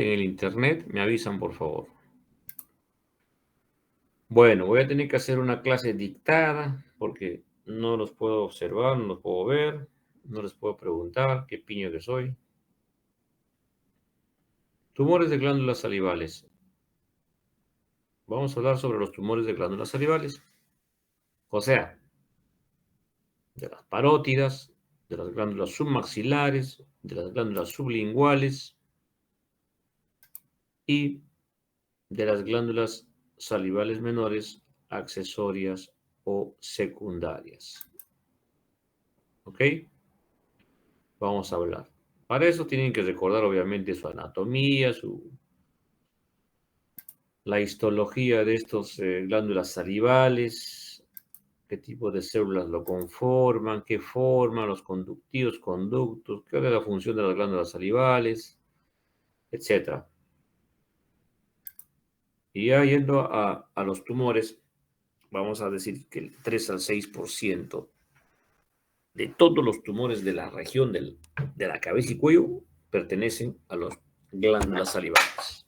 en el internet, me avisan, por favor. Bueno, voy a tener que hacer una clase dictada porque no los puedo observar, no los puedo ver, no les puedo preguntar qué piño que soy. Tumores de glándulas salivales. Vamos a hablar sobre los tumores de glándulas salivales. O sea, de las parótidas, de las glándulas submaxilares, de las glándulas sublinguales y de las glándulas salivales menores, accesorias o secundarias. ¿Ok? Vamos a hablar. Para eso tienen que recordar obviamente su anatomía, la histología de estos glándulas salivales, qué tipo de células lo conforman, qué forman, los conductivos, conductos, qué es la función de las glándulas salivales, etc. Y ya yendo a los tumores, vamos a decir que el 3 al 6% de todos los tumores de la región de la cabeza y cuello pertenecen a las glándulas salivales.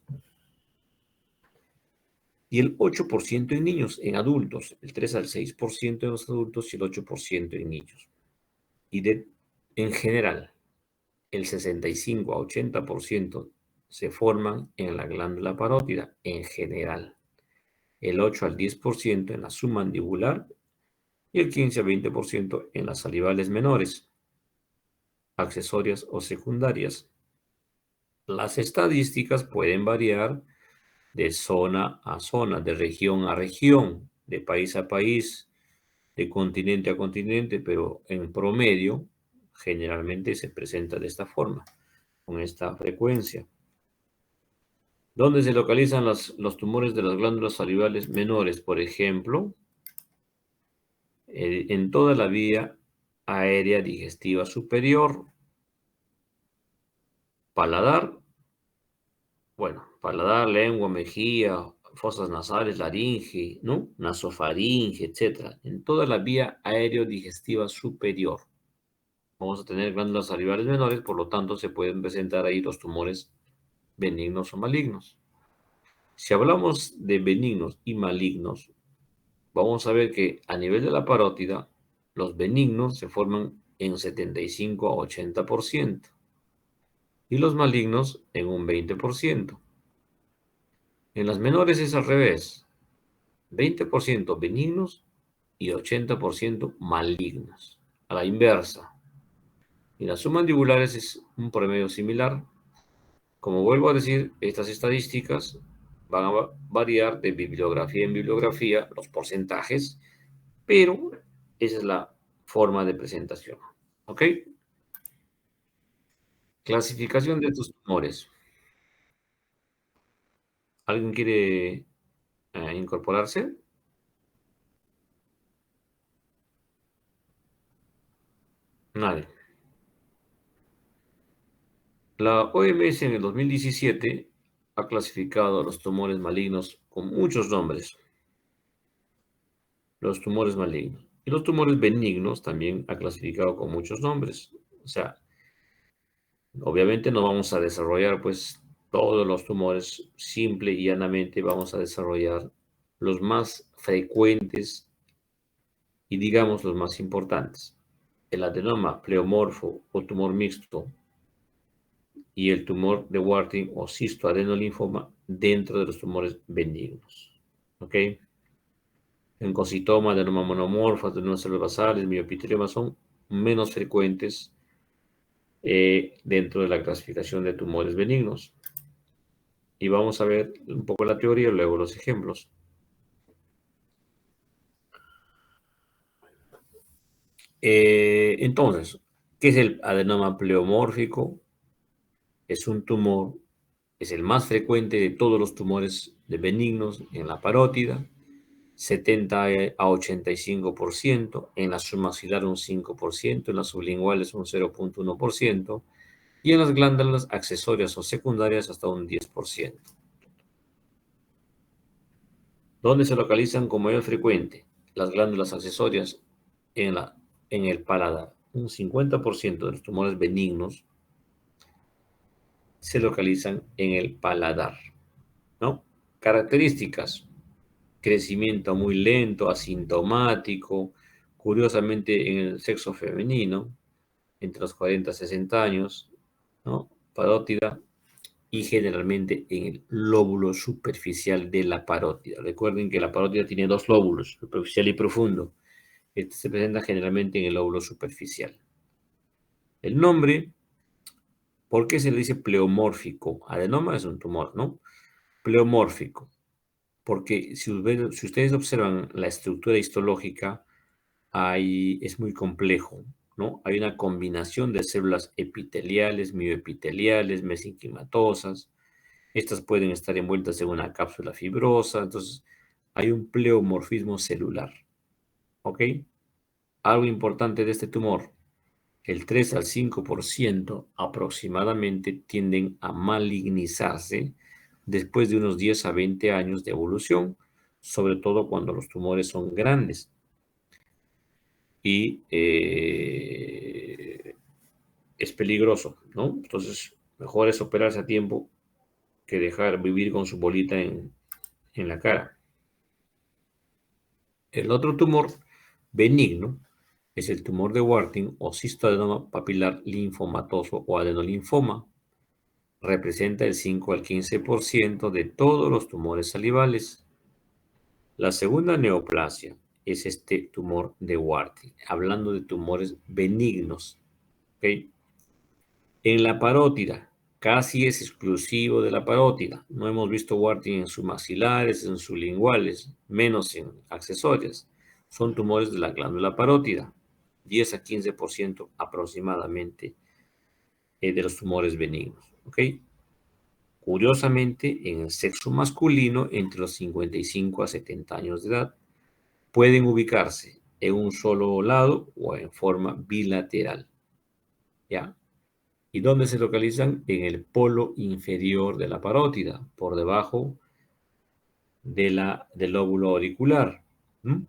Y el 8% en niños, en adultos, el 3 al 6% en los adultos y el 8% en niños. Y en general, el 65 a 80% se forman en la glándula parótida, en general. El 8 al 10% en la submandibular y el 15 a 20% en las salivales menores, accesorias o secundarias. Las estadísticas pueden variar de zona a zona, de región a región, de país a país, de continente a continente, pero en promedio generalmente se presenta de esta forma, con esta frecuencia. ¿Dónde se localizan los tumores de las glándulas salivales menores? Por ejemplo, en toda la vía aérea digestiva superior, paladar, bueno, paladar, lengua, mejilla, fosas nasales, laringe, ¿no? Nasofaringe, etc. En toda la vía aéreo-digestiva superior. Vamos a tener glándulas salivales menores, por lo tanto se pueden presentar ahí los tumores benignos o malignos. Si hablamos de benignos y malignos, vamos a ver que a nivel de la parótida, los benignos se forman en 75 a 80% y los malignos en un 20%. En las menores es al revés, 20% benignos y 80% malignos, a la inversa. Y las submandibulares es un promedio similar. Como vuelvo a decir, estas estadísticas van a variar de bibliografía en bibliografía, los porcentajes, pero esa es la forma de presentación. ¿Ok? Clasificación de estos tumores. ¿Alguien quiere incorporarse? Nadie. La OMS en el 2017 ha clasificado a los tumores malignos con muchos nombres. Los tumores malignos. Y los tumores benignos también ha clasificado con muchos nombres. O sea, obviamente no vamos a desarrollar pues todos los tumores, simple y llanamente vamos a desarrollar los más frecuentes y digamos los más importantes. El adenoma pleomorfo o tumor mixto y el tumor de Warthin o cistoadenolinfoma dentro de los tumores benignos. ¿Ok? Encocitoma, adenoma monomorfo, adenomas células basales, miopitelioma son menos frecuentes dentro de la clasificación de tumores benignos. Y vamos a ver un poco la teoría y luego los ejemplos. Entonces, ¿qué es el adenoma pleomórfico? Es un tumor, es el más frecuente de todos los tumores de benignos en la parótida, 70 a 85%, en la submaxilar un 5%, en las sublinguales un 0.1% y en las glándulas accesorias o secundarias hasta un 10%. ¿Dónde se localizan con mayor frecuente? Las glándulas accesorias en el paladar. Un 50% de los tumores benignos se localizan en el paladar, ¿no? Características: crecimiento muy lento, asintomático, curiosamente en el sexo femenino, entre los 40 y 60 años, ¿no? Parótida, y generalmente en el lóbulo superficial de la parótida. Recuerden que la parótida tiene dos lóbulos, superficial y profundo. Este se presenta generalmente en el lóbulo superficial. El nombre, ¿por qué se le dice pleomórfico? Adenoma es un tumor, ¿no? Pleomórfico, porque si ustedes observan la estructura histológica, es muy complejo, ¿no? Hay una combinación de células epiteliales, mioepiteliales, mesenquimatosas. Estas pueden estar envueltas en una cápsula fibrosa, entonces hay un pleomorfismo celular, ¿ok? Algo importante de este tumor: el 3 al 5% aproximadamente tienden a malignizarse después de unos 10 a 20 años de evolución, sobre todo cuando los tumores son grandes. Y es peligroso, ¿no? Entonces, mejor es operarse a tiempo que dejar vivir con su bolita en la cara. El otro tumor benigno es el tumor de Warthin o cistoadenoma papilar linfomatoso o adenolinfoma. Representa el 5 al 15% de todos los tumores salivales. La segunda neoplasia es este tumor de Warthin, hablando de tumores benignos, ¿ok? En la parótida, casi es exclusivo de la parótida. No hemos visto Warthin en sus maxilares, en sus linguales, menos en accesorias. Son tumores de la glándula parótida, 10 a 15% aproximadamente de los tumores benignos, ¿ok? Curiosamente, en el sexo masculino, entre los 55 a 70 años de edad, pueden ubicarse en un solo lado o en forma bilateral, ¿ya? ¿Y dónde se localizan? En el polo inferior de la parótida, por debajo del lóbulo auricular. ¿Mm?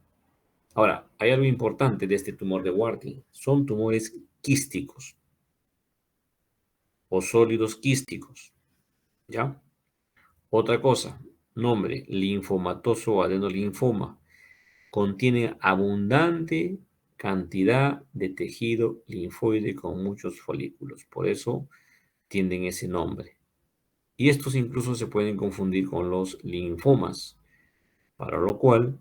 Ahora, hay algo importante de este tumor de Warthin. Son tumores quísticos o sólidos quísticos, ¿ya? Otra cosa, nombre: linfomatoso o adenolinfoma. Contiene abundante cantidad de tejido linfoide con muchos folículos. Por eso tienen ese nombre. Y estos incluso se pueden confundir con los linfomas, para lo cual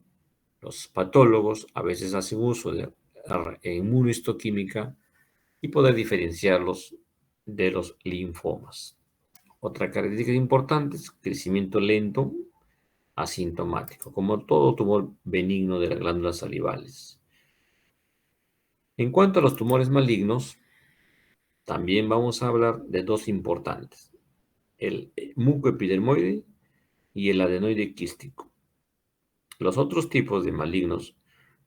los patólogos a veces hacen uso de inmunohistoquímica y poder diferenciarlos de los linfomas. Otra característica importante es crecimiento lento, asintomático, como todo tumor benigno de las glándulas salivales. En cuanto a los tumores malignos, también vamos a hablar de dos importantes: el mucoepidermoide y el adenoide quístico. Los otros tipos de malignos,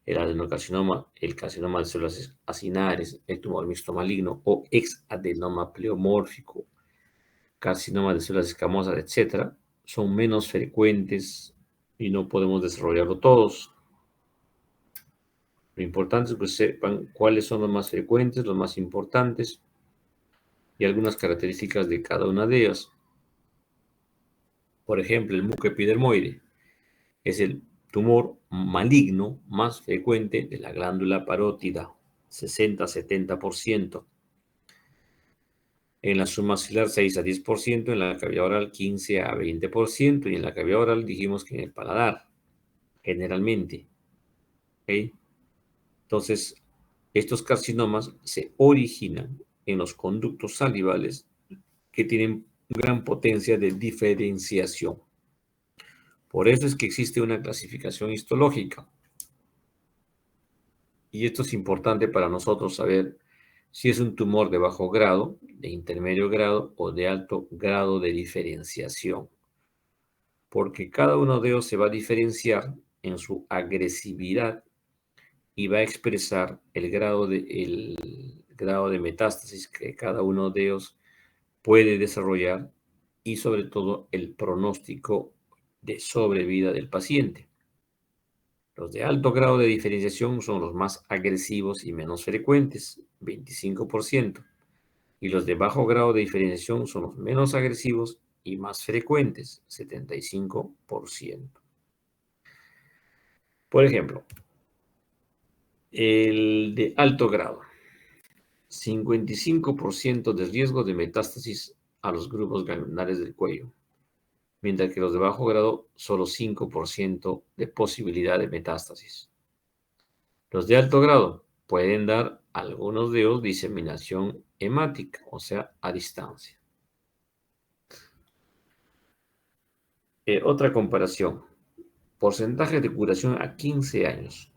el adenocarcinoma, el carcinoma de células acinares, el tumor mixto maligno o exadenoma pleomórfico, carcinoma de células escamosas, etc., son menos frecuentes y no podemos desarrollarlo todos. Lo importante es que sepan cuáles son los más frecuentes, los más importantes y algunas características de cada una de ellas. Por ejemplo, el mucoepidermoide es el tumor maligno más frecuente de la glándula parótida, 60-70%. En la submaxilar 6 a 10%, en la cavidad oral 15 a 20% y en la cavidad oral dijimos que en el paladar, generalmente. ¿Ok? Entonces, estos carcinomas se originan en los conductos salivales que tienen gran potencia de diferenciación. Por eso es que existe una clasificación histológica. Y esto es importante para nosotros saber si es un tumor de bajo grado, de intermedio grado o de alto grado de diferenciación. Porque cada uno de ellos se va a diferenciar en su agresividad y va a expresar el grado de metástasis que cada uno de ellos puede desarrollar y sobre todo el pronóstico de sobrevida del paciente. Los de alto grado de diferenciación son los más agresivos y menos frecuentes, 25%. Y los de bajo grado de diferenciación son los menos agresivos y más frecuentes, 75%. Por ejemplo, el de alto grado, 55% de riesgo de metástasis a los grupos ganglionares del cuello, mientras que los de bajo grado, solo 5% de posibilidad de metástasis. Los de alto grado pueden dar algunos de ellos diseminación hemática, o sea, a distancia. Otra comparación. Porcentaje de curación a 15 años.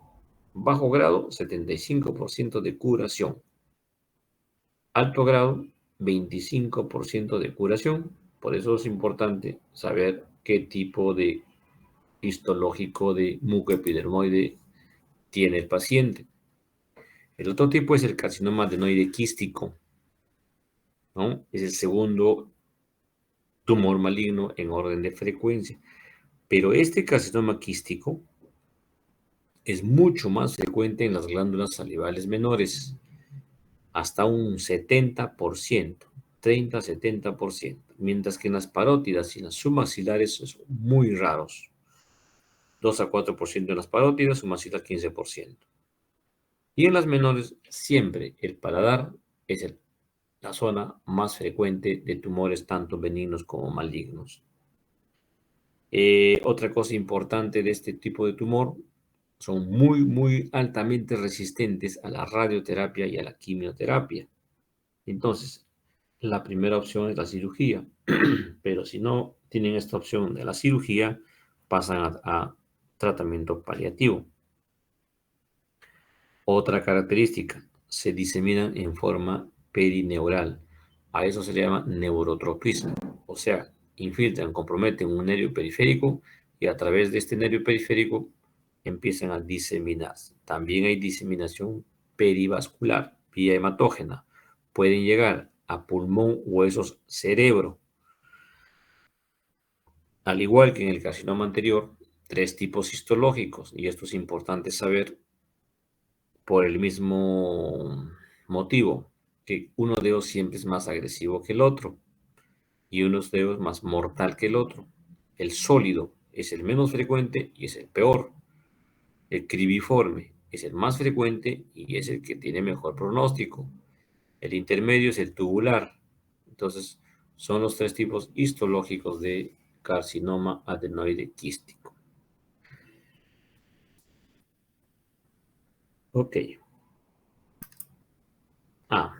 Bajo grado, 75% de curación. Alto grado, 25% de curación. Por eso es importante saber qué tipo de histológico de mucoepidermoide tiene el paciente. El otro tipo es el carcinoma adenoide quístico, ¿no? Es el segundo tumor maligno en orden de frecuencia. Pero este carcinoma quístico es mucho más frecuente en las glándulas salivales menores, hasta un 70%, 30-70%, mientras que en las parótidas y en las submaxilares son muy raros, 2-4% en las parótidas, submaxilar 15%. Y en las menores, siempre el paladar es la zona más frecuente de tumores tanto benignos como malignos. Otra cosa importante de este tipo de tumor, son muy altamente resistentes a la radioterapia y a la quimioterapia. Entonces, la primera opción es la cirugía, pero si no tienen esta opción de la cirugía, pasan a tratamiento paliativo. Otra característica, se diseminan en forma perineural. A eso se le llama neurotropismo, o sea, infiltran, comprometen un nervio periférico y a través de este nervio periférico empiezan a diseminarse. También hay diseminación perivascular, vía hematógena. Pueden llegar a pulmón, huesos, cerebro. Al igual que en el carcinoma anterior, tres tipos histológicos, y esto es importante saber por el mismo motivo, que uno de ellos siempre es más agresivo que el otro y uno de ellos más mortal que el otro. El sólido es el menos frecuente y es el peor. El cribiforme es el más frecuente y es el que tiene mejor pronóstico. El intermedio es el tubular. Entonces, son los tres tipos histológicos de carcinoma adenoide quístico. Ok.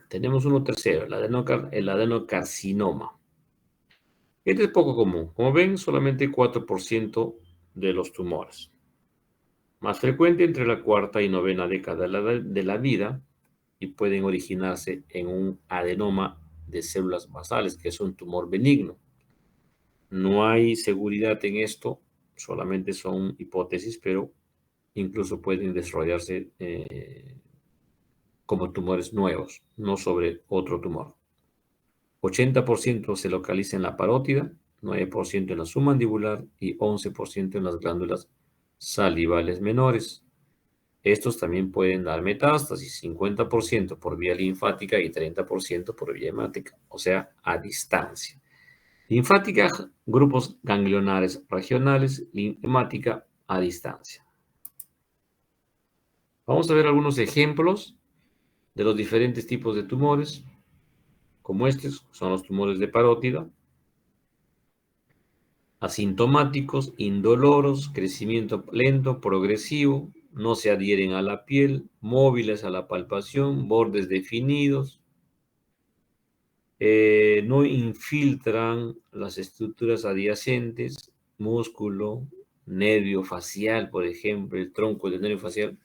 Tenemos uno tercero, el adenocarcinoma. Este es poco común. Como ven, solamente 4% de los tumores. Más frecuente entre la cuarta y novena década de la vida y pueden originarse en un adenoma de células basales, que es un tumor benigno. No hay seguridad en esto, solamente son hipótesis, pero incluso pueden desarrollarse como tumores nuevos, no sobre otro tumor. 80% se localiza en la parótida, 9% en la submandibular y 11% en las glándulas salivales menores. Estos también pueden dar metástasis, 50% por vía linfática y 30% por vía hemática, o sea, a distancia. Linfática, grupos ganglionares regionales, hemática a distancia. Vamos a ver algunos ejemplos de los diferentes tipos de tumores, como estos son los tumores de parótida, asintomáticos, indoloros, crecimiento lento, progresivo, no se adhieren a la piel, móviles a la palpación, bordes definidos, no infiltran las estructuras adyacentes, músculo, nervio facial, por ejemplo, el tronco del nervio facial.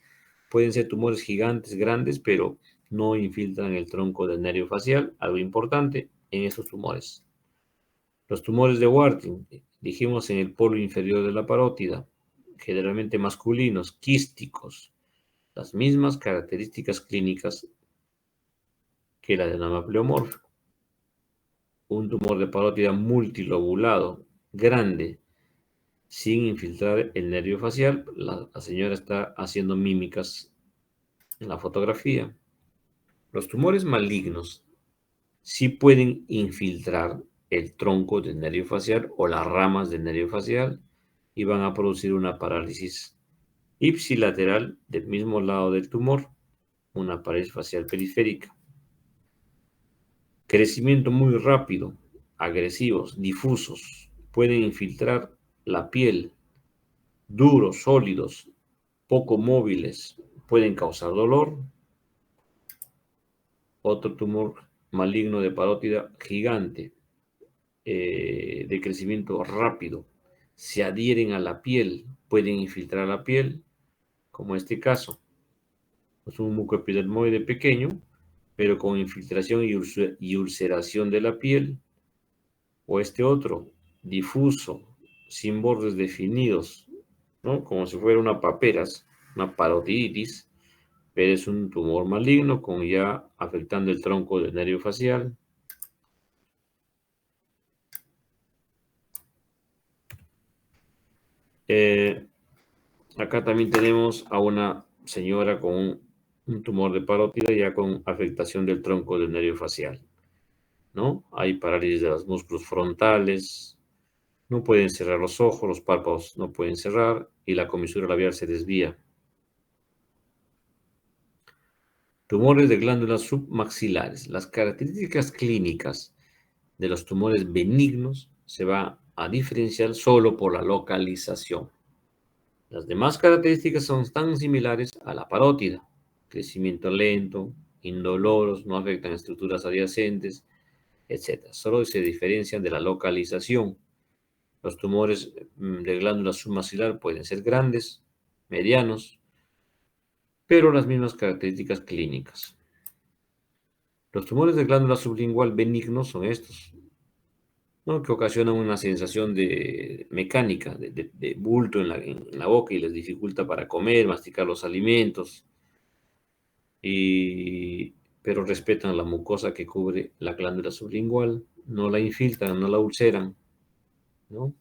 Pueden ser tumores gigantes, grandes, pero no infiltran el tronco del nervio facial, algo importante en esos tumores. Los tumores de Warthin, dijimos en el polo inferior de la parótida, generalmente masculinos, quísticos, las mismas características clínicas que el adenoma pleomórfico. Un tumor de parótida multilobulado, grande, sin infiltrar el nervio facial. La señora está haciendo mímicas en la fotografía. Los tumores malignos sí pueden infiltrar el tronco del nervio facial o las ramas del nervio facial y van a producir una parálisis ipsilateral del mismo lado del tumor, una parálisis facial periférica. Crecimiento muy rápido, agresivos, difusos, pueden infiltrar la piel, duros, sólidos, poco móviles, pueden causar dolor. Otro tumor maligno de parótida gigante, de crecimiento rápido, se adhieren a la piel, pueden infiltrar la piel, como este caso. Es un mucoepidermoide pequeño, pero con infiltración y ulceración de la piel, o este otro, difuso, sin bordes definidos, ¿no? Como si fuera una paperas, una parotiditis, pero es un tumor maligno con ya afectando el tronco del nervio facial. Eh, Acá también tenemos a una señora con un tumor de parótida ya con afectación del tronco del nervio facial, ¿no? Hay parálisis de los músculos frontales, no pueden cerrar los ojos, los párpados no pueden cerrar y la comisura labial se desvía. Tumores de glándulas submaxilares. Las características clínicas de los tumores benignos se va a diferenciar solo por la localización. Las demás características son tan similares a la parótida: crecimiento lento, indoloros, no afectan estructuras adyacentes, etc. Solo se diferencian de la localización. Los tumores de glándula submaxilar pueden ser grandes, medianos, pero las mismas características clínicas. Los tumores de glándula sublingual benignos son estos, ¿no? Que ocasionan una sensación de mecánica, de bulto en la boca y les dificulta para comer, masticar los alimentos, pero respetan la mucosa que cubre la glándula sublingual, no la infiltran, no la ulceran, ¿no?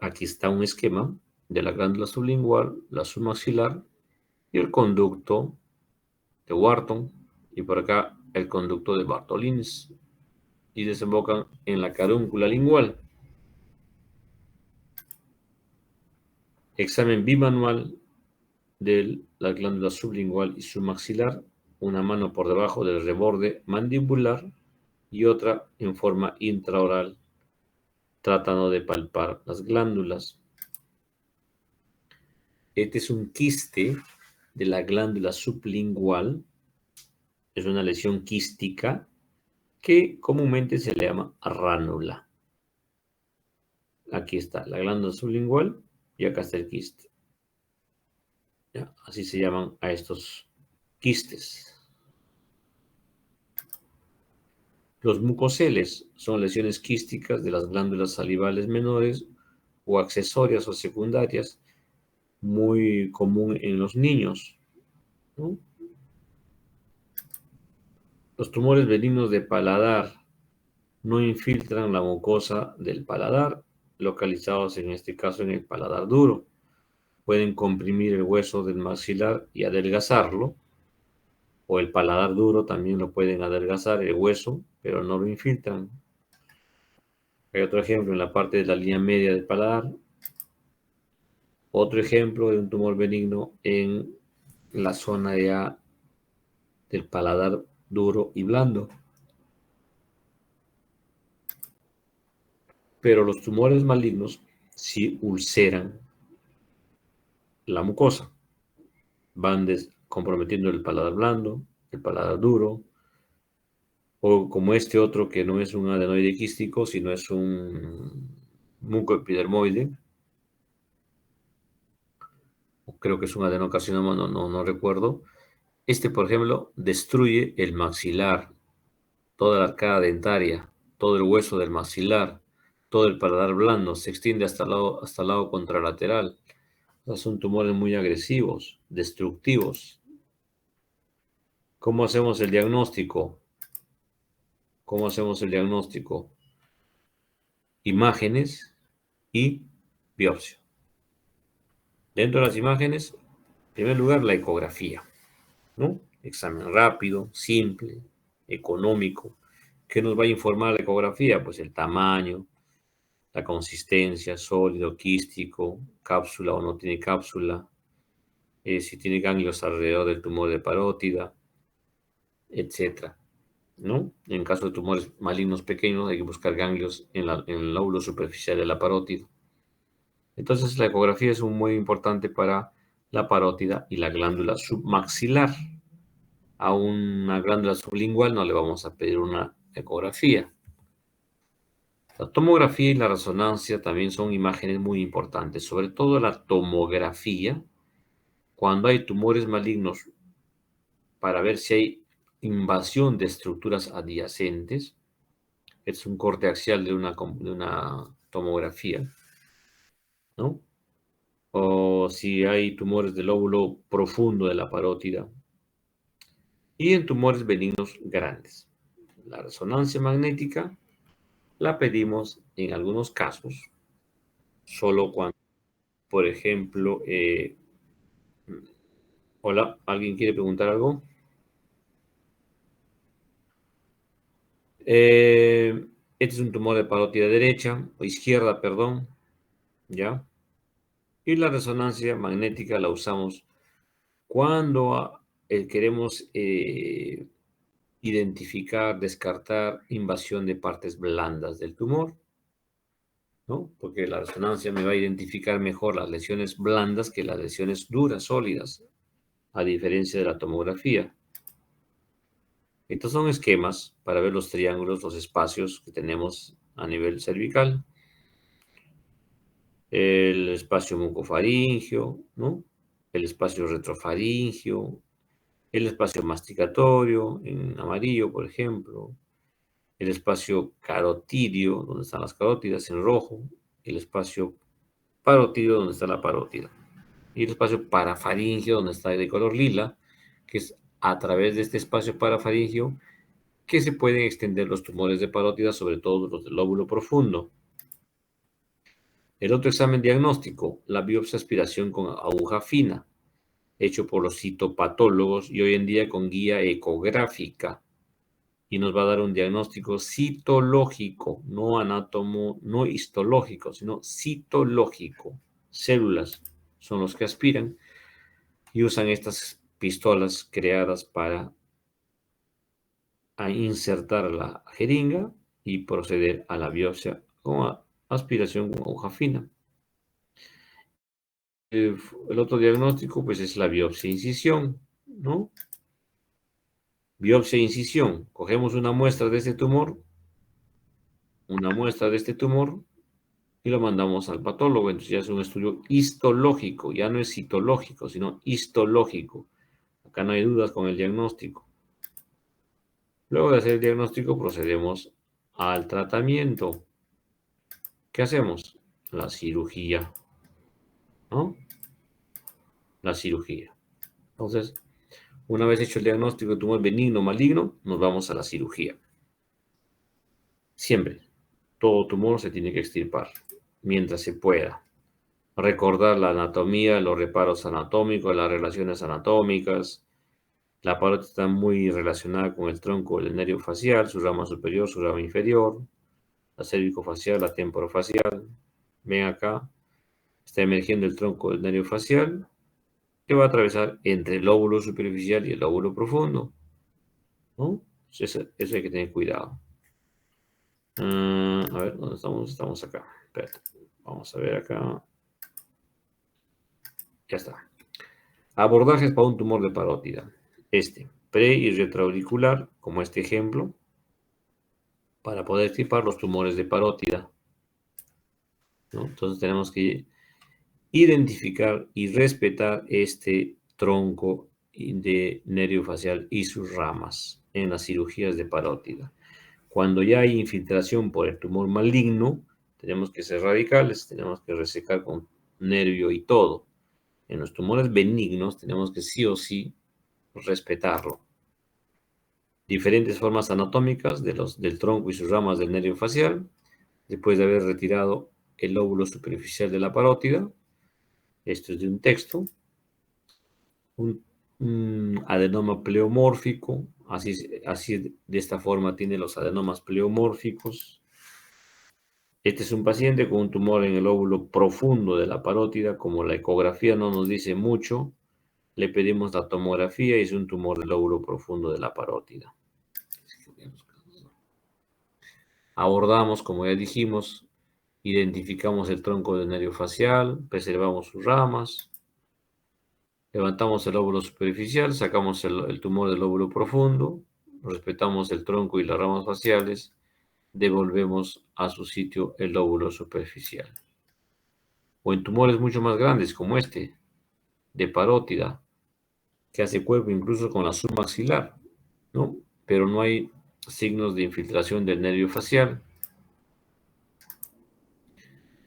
Aquí está un esquema de la glándula sublingual, la submaxilar y el conducto de Wharton, y por acá el conducto de Bartholins, y desembocan en la carúncula lingual. Examen bimanual de la glándula sublingual y submaxilar, una mano por debajo del reborde mandibular y otra en forma intraoral, tratando de palpar las glándulas. Este es un quiste de la glándula sublingual, es una lesión quística que comúnmente se le llama ránula. Aquí está la glándula sublingual y acá está el quiste. ¿Ya? Así se llaman a estos quistes. Los mucoceles son lesiones quísticas de las glándulas salivales menores o accesorias o secundarias, muy común en los niños, ¿no? Los tumores benignos de paladar no infiltran la mucosa del paladar, localizados en este caso en el paladar duro. Pueden comprimir el hueso del maxilar y adelgazarlo, o el paladar duro también lo pueden adelgazar, el hueso, pero no lo infiltran. Hay otro ejemplo en la parte de la línea media del paladar. Otro ejemplo de un tumor benigno en la zona ya del paladar duro y blando. Pero los tumores malignos sí ulceran la mucosa. Van comprometiendo el paladar blando, el paladar duro, o como este otro que no es un adenoide quístico, sino es un mucoepidermoide, o creo que es un adenocarcinoma, no recuerdo. Este, por ejemplo, destruye el maxilar, toda la arcada dentaria, todo el hueso del maxilar, todo el paladar blando, se extiende hasta el lado contralateral. O sea, son tumores muy agresivos, destructivos. ¿Cómo hacemos el diagnóstico? ¿Cómo hacemos el diagnóstico? Imágenes y biopsia. Dentro de las imágenes, en primer lugar, la ecografía. ¿no? Examen rápido, simple, económico. ¿Qué nos va a informar la ecografía? Pues el tamaño, la consistencia, sólido, quístico, cápsula o no tiene cápsula, si tiene ganglios alrededor del tumor de parótida, etcétera, ¿no? En caso de tumores malignos pequeños, hay que buscar ganglios en el lóbulo superficial de la parótida. Entonces, la ecografía es muy importante para la parótida y la glándula submaxilar. A una glándula sublingual no le vamos a pedir una ecografía. La tomografía y la resonancia también son imágenes muy importantes, sobre todo la tomografía, cuando hay tumores malignos, para ver si hay invasión de estructuras adyacentes. Es un corte axial de una tomografía, ¿no? O si hay tumores del lóbulo profundo de la parótida y en tumores benignos grandes. La resonancia magnética la pedimos en algunos casos, solo cuando, por ejemplo, hola, ¿alguien quiere preguntar algo? Este es un tumor de parótida derecha o izquierda, perdón, ¿ya? Y la resonancia magnética la usamos cuando queremos identificar, descartar invasión de partes blandas del tumor, ¿no? Porque la resonancia me va a identificar mejor las lesiones blandas que las lesiones duras, sólidas, a diferencia de la tomografía. Estos son esquemas para ver los triángulos, los espacios que tenemos a nivel cervical. El espacio mucofaringio, ¿no? El espacio retrofaringio, el espacio masticatorio en amarillo, por ejemplo, el espacio carotidio, donde están las carótidas en rojo, el espacio parótido, donde está la parótida, y el espacio parafaringio, donde está de color lila, que es a través de este espacio parafaringio que se pueden extender los tumores de parótida, sobre todo los del lóbulo profundo. El otro examen diagnóstico, la biopsia aspiración con aguja fina, hecho por los citopatólogos y hoy en día con guía ecográfica. Y nos va a dar un diagnóstico citológico, no anátomo, no histológico, sino citológico. Células son los que aspiran y usan estas pistolas creadas para insertar la jeringa y proceder a la biopsia con aspiración con aguja fina. El otro diagnóstico, pues, es la biopsia incisión, ¿no? Biopsia incisión. Cogemos una muestra de este tumor, y lo mandamos al patólogo. Entonces ya es un estudio histológico, ya no es citológico, sino histológico. Acá no hay dudas con el diagnóstico. Luego de hacer el diagnóstico, procedemos al tratamiento. ¿Qué hacemos? La cirugía, ¿no? La cirugía. Entonces, una vez hecho el diagnóstico de tumor benigno o maligno, nos vamos a la cirugía. Siempre, todo tumor se tiene que extirpar mientras se pueda. Recordar la anatomía, los reparos anatómicos, las relaciones anatómicas. La parótida está muy relacionada con el tronco del nervio facial, su rama superior, su rama inferior, la cervicofacial, la temporofacial. Ven acá, está emergiendo el tronco del nervio facial que va a atravesar entre el lóbulo superficial y el lóbulo profundo, ¿no? Eso hay que tener cuidado. A ver, ¿dónde estamos? Estamos acá. Espérate. Vamos a ver acá. Ya está. Abordajes para un tumor de parótida. Pre y retroauricular, como este ejemplo, para poder extirpar los tumores de parótida, ¿no? Entonces tenemos que identificar y respetar este tronco de nervio facial y sus ramas en las cirugías de parótida. Cuando ya hay infiltración por el tumor maligno, tenemos que ser radicales, tenemos que resecar con nervio y todo. En los tumores benignos tenemos que sí o sí respetarlo. Diferentes formas anatómicas del tronco y sus ramas del nervio facial, después de haber retirado el lóbulo superficial de la parótida. Esto es de un texto. Adenoma pleomórfico, así de esta forma tiene los adenomas pleomórficos. Este es un paciente con un tumor en el lóbulo profundo de la parótida. Como la ecografía no nos dice mucho, le pedimos la tomografía y es un tumor del lóbulo profundo de la parótida. Abordamos, como ya dijimos, identificamos el tronco del nervio facial, preservamos sus ramas, levantamos el lóbulo superficial, sacamos el tumor del lóbulo profundo, respetamos el tronco y las ramas faciales, devolvemos a su sitio el lóbulo superficial. O en tumores mucho más grandes como este, de parótida, que hace cuerpo incluso con la submaxilar, ¿no? Pero no hay signos de infiltración del nervio facial.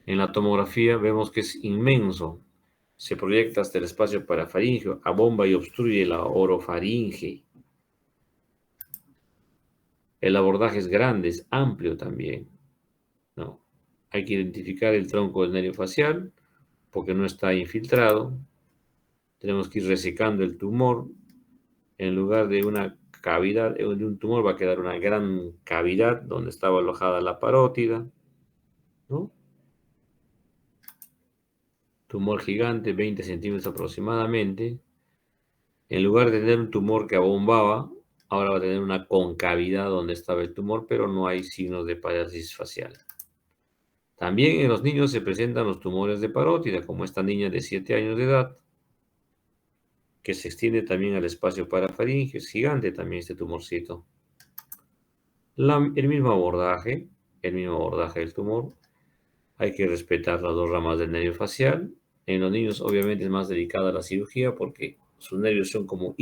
En la tomografía vemos que es inmenso. Se proyecta hasta el espacio parafaríngeo, abomba y obstruye la orofaringe. El abordaje es grande, es amplio también, ¿no? Hay que identificar el tronco del nervio facial porque no está infiltrado. Tenemos que ir resecando el tumor. En lugar de una cavidad, de un tumor va a quedar una gran cavidad donde estaba alojada la parótida, ¿no? Tumor gigante, 20 centímetros aproximadamente. En lugar de tener un tumor que abombaba, ahora va a tener una concavidad donde estaba el tumor, pero no hay signos de parálisis facial. También en los niños se presentan los tumores de parótida, como esta niña de 7 años de edad, que se extiende también al espacio parafaríngeo. Es gigante también este tumorcito. El mismo abordaje del tumor. Hay que respetar las dos ramas del nervio facial. En los niños obviamente es más delicada la cirugía porque sus nervios son como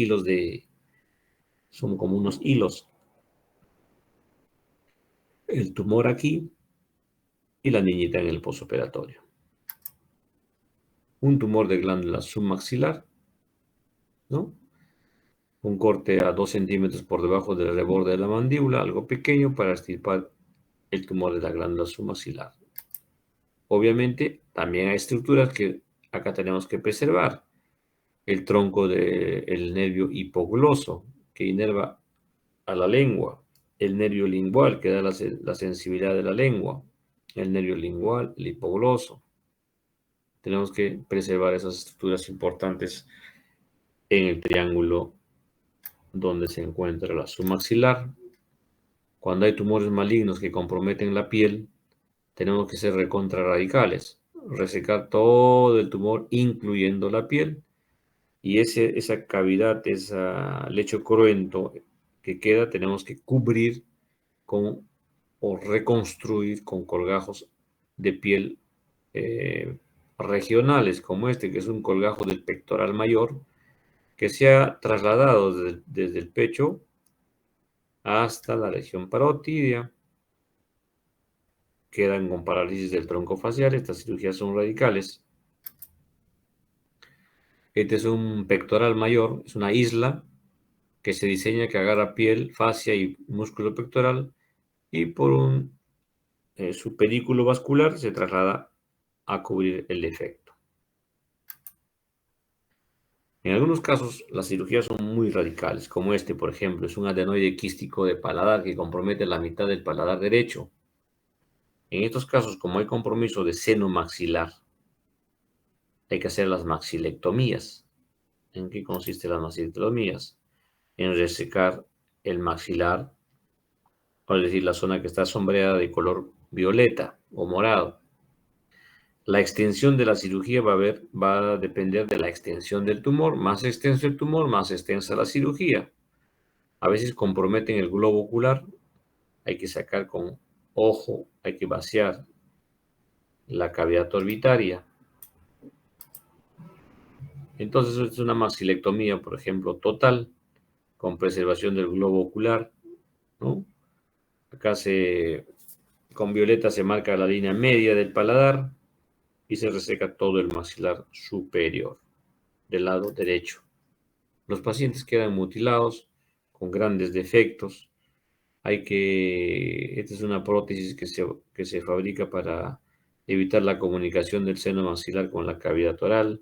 unos hilos. El tumor aquí y la niñita en el posoperatorio. Un tumor de glándula submaxilar, ¿no? Un corte a 2 centímetros por debajo del reborde de la mandíbula, algo pequeño para extirpar el tumor de la glándula submaxilar. Obviamente, también hay estructuras que acá tenemos que preservar. El tronco del nervio hipogloso, que inerva a la lengua. El nervio lingual, que da la sensibilidad de la lengua. El nervio lingual, el hipogloso. Tenemos que preservar esas estructuras importantes en el triángulo donde se encuentra la submaxilar. Cuando hay tumores malignos que comprometen la piel, tenemos que ser recontrarradicales, resecar todo el tumor, incluyendo la piel, y esa cavidad, ese lecho cruento que queda, tenemos que cubrir con o reconstruir con colgajos de piel regionales, como este, que es un colgajo del pectoral mayor, que se ha trasladado desde el pecho hasta la región parotidia. Quedan con parálisis del tronco facial. Estas cirugías son radicales. Este es un pectoral mayor, es una isla que se diseña que agarra piel, fascia y músculo pectoral y por su pedículo vascular se traslada a cubrir el defecto. En algunos casos, las cirugías son muy radicales, como este, por ejemplo, es un adenoide quístico de paladar que compromete la mitad del paladar derecho. En estos casos, como hay compromiso de seno maxilar, hay que hacer las maxilectomías. ¿En qué consisten las maxilectomías? En resecar el maxilar, es decir, la zona que está sombreada de color violeta o morado. La extensión de la cirugía va a depender de la extensión del tumor. Más extenso el tumor, más extensa la cirugía. A veces comprometen el globo ocular. Hay que sacar con ojo, hay que vaciar la cavidad orbitaria. Entonces es una maxilectomía, por ejemplo, total, con preservación del globo ocular, ¿no? Acá con violeta se marca la línea media del paladar y se reseca todo el maxilar superior del lado derecho. Los pacientes quedan mutilados con grandes defectos. Esta es una prótesis que se fabrica para evitar la comunicación del seno maxilar con la cavidad oral.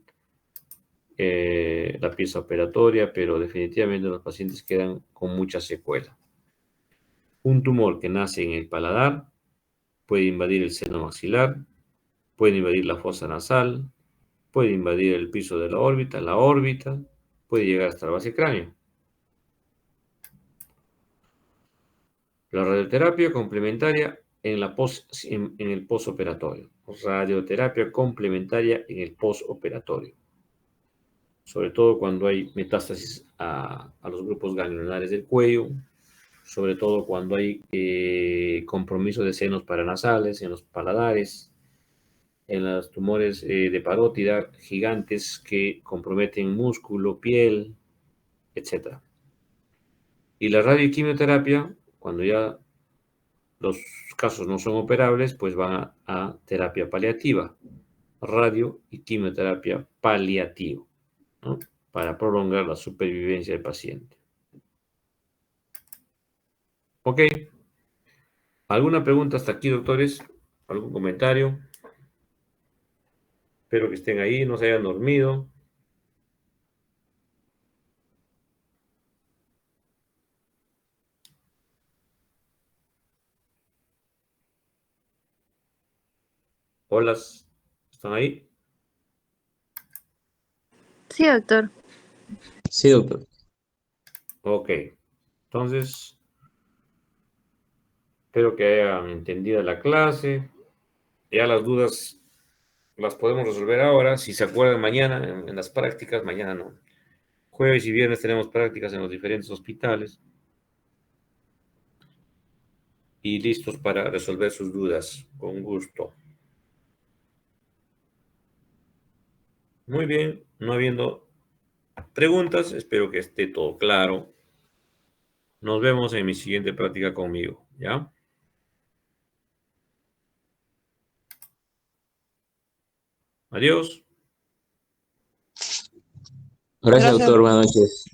la pieza operatoria, pero definitivamente los pacientes quedan con mucha secuela. Un tumor que nace en el paladar puede invadir el seno maxilar, puede invadir la fosa nasal, puede invadir el piso de la órbita, puede llegar hasta la base del cráneo. La radioterapia complementaria en el posoperatorio. Radioterapia complementaria en el posoperatorio. Sobre todo cuando hay metástasis a los grupos ganglionares del cuello, sobre todo cuando hay compromiso de senos paranasales, en los paladares, en los tumores de parótida gigantes que comprometen músculo, piel, etc. Y la radioquimioterapia, cuando ya los casos no son operables, pues van a terapia paliativa, radio y quimioterapia paliativa, ¿no? Para prolongar la supervivencia del paciente. Ok, ¿alguna pregunta hasta aquí, doctores? ¿Algún comentario? Espero que estén ahí, no se hayan dormido. Hola, ¿están ahí? Sí, doctor. Sí, doctor. Ok, entonces espero que hayan entendido la clase. Ya las dudas las podemos resolver ahora. Si se acuerdan mañana en las prácticas, mañana no. Jueves y viernes tenemos prácticas en los diferentes hospitales. Y listos para resolver sus dudas. Con gusto. Muy bien, no habiendo preguntas, espero que esté todo claro. Nos vemos en mi siguiente práctica conmigo, ¿ya? Adiós. Gracias, Gracias. doctor. Buenas noches.